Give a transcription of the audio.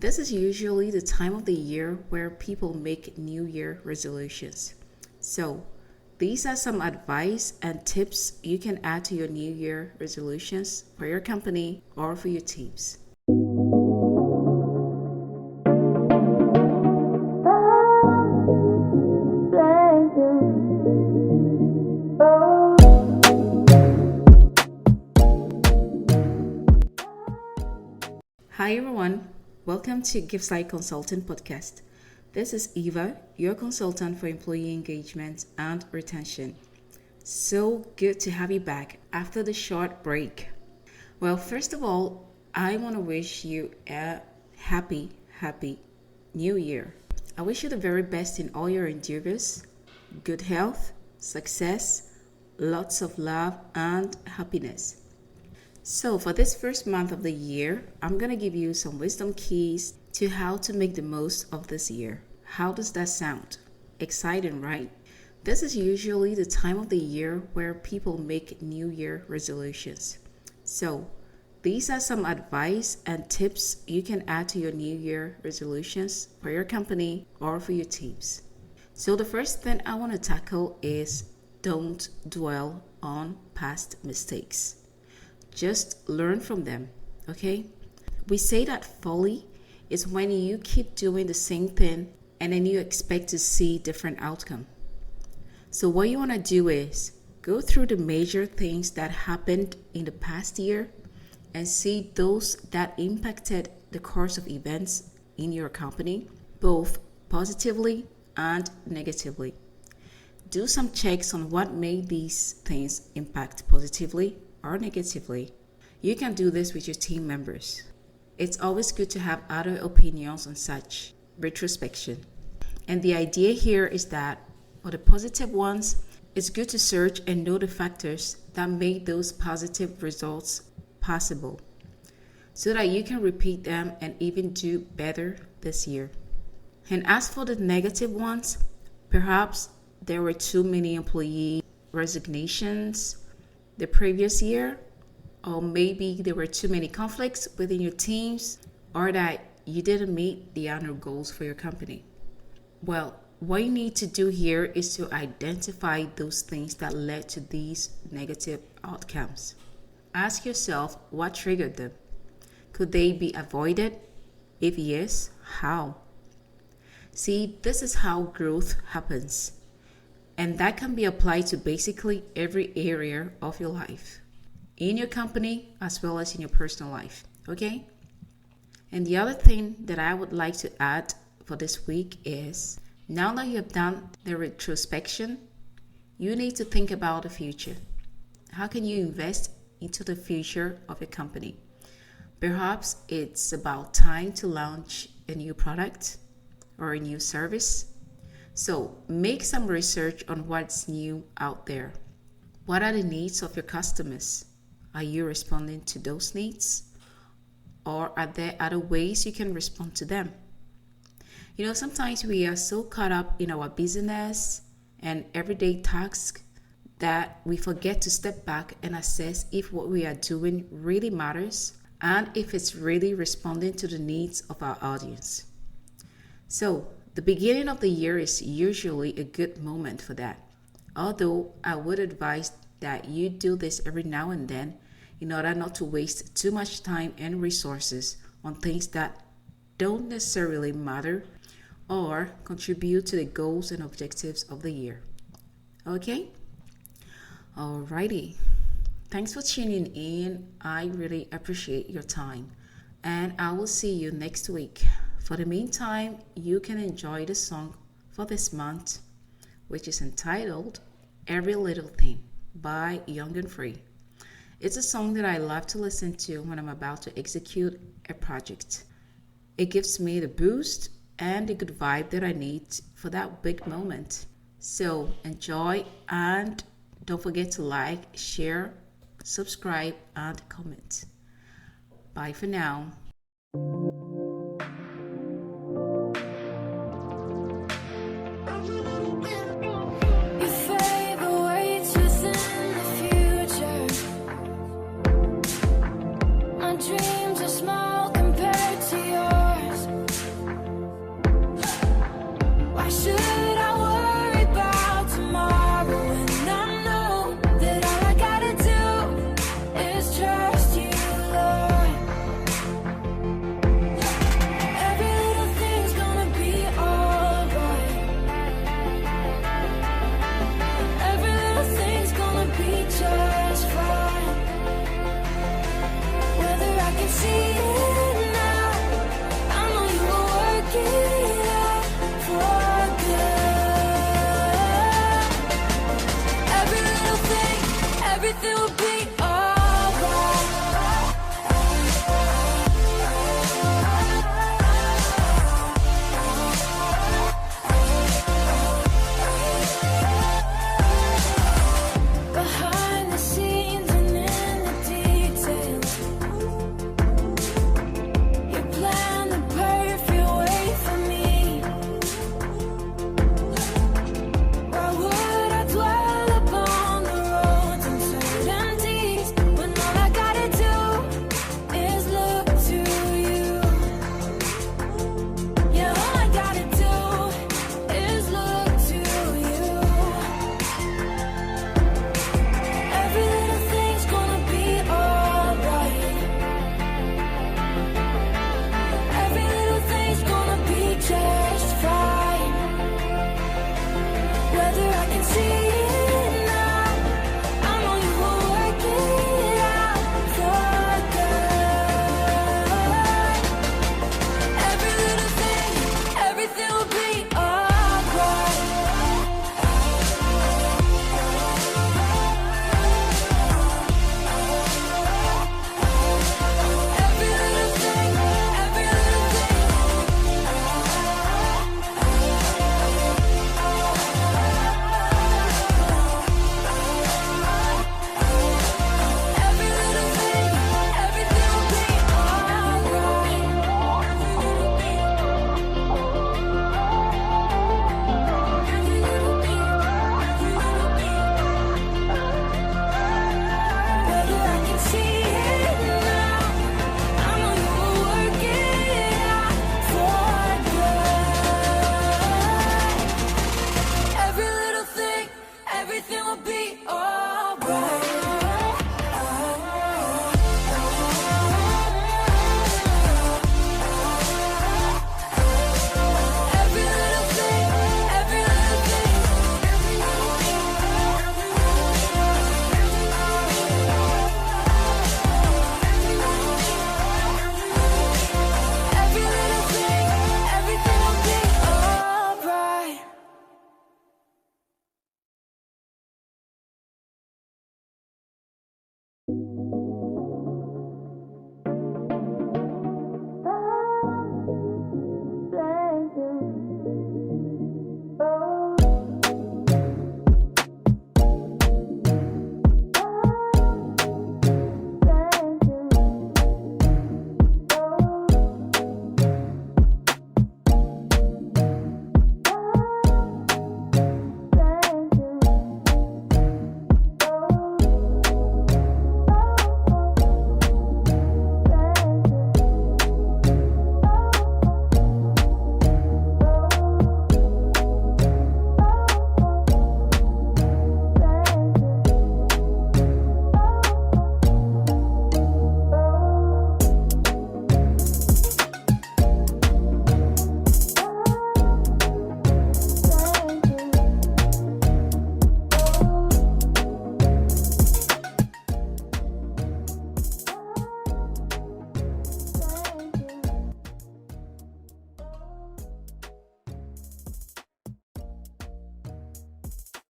This is usually the time of the year where people make New Year resolutions. So, these are some advice and tips you can add to your New Year resolutions for your company or for your teams. Hi everyone, welcome to GiveSide Consulting Podcast. This is Eva, your consultant for employee engagement and retention. So good to have you back after the short break. Well, first of all, I want to wish you a happy New Year. I wish you the very best in all your endeavors, good health, success, lots of love, and happiness. So for this first month of the year, I'm going to give you some wisdom keys to how to make the most of this year. How does that sound? Exciting, right? This is usually the time of the year where people make New Year resolutions. So these are some advice and tips you can add to your New Year resolutions for your company or for your teams. So the first thing I want to tackle is don't dwell on past mistakes. Just learn from them, okay? We say that folly is when you keep doing the same thing and then you expect to see different outcome. So what you want to do is go through the major things that happened in the past year and see those that impacted the course of events in your company, both positively and negatively. Do some checks on what made these things impact positively or negatively. You can do this with your team members. It's always good to have other opinions on such retrospection. And the idea here is that for the positive ones, it's good to search and know the factors that made those positive results possible so that you can repeat them and even do better this year. And as for the negative ones, perhaps there were too many employee resignations the previous year, or maybe there were too many conflicts within your teams, or that you didn't meet the annual goals for your company. Well, what you need to do here is to identify those things that led to these negative outcomes. Ask yourself what triggered them. Could they be avoided? If yes, how? See, this is how growth happens. And that can be applied to basically every area of your life, in your company as well as in your personal life, okay? And the other thing that I would like to add for this week is, now that you have done the retrospection, you need to think about the future. How can you invest into the future of your company? Perhaps it's about time to launch a new product or a new service. So make some research on what's new out there. What are the needs of your customers? Are you responding to those needs? Or are there other ways you can respond to them? You know, sometimes we are so caught up in our business and everyday tasks that we forget to step back and assess if what we are doing really matters and if it's really responding to the needs of our audience. So, the beginning of the year is usually a good moment for that. Although I would advise that you do this every now and then in order not to waste too much time and resources on things that don't necessarily matter or contribute to the goals and objectives of the year. Okay? Alrighty. Thanks for tuning in. I really appreciate your time. And I will see you next week. For the meantime, you can enjoy the song for this month, which is entitled Every Little Thing by Young and Free. It's a song that I love to listen to when I'm about to execute a project. It gives me the boost and the good vibe that I need for that big moment. So enjoy and don't forget to like, share, subscribe, and comment. Bye for now.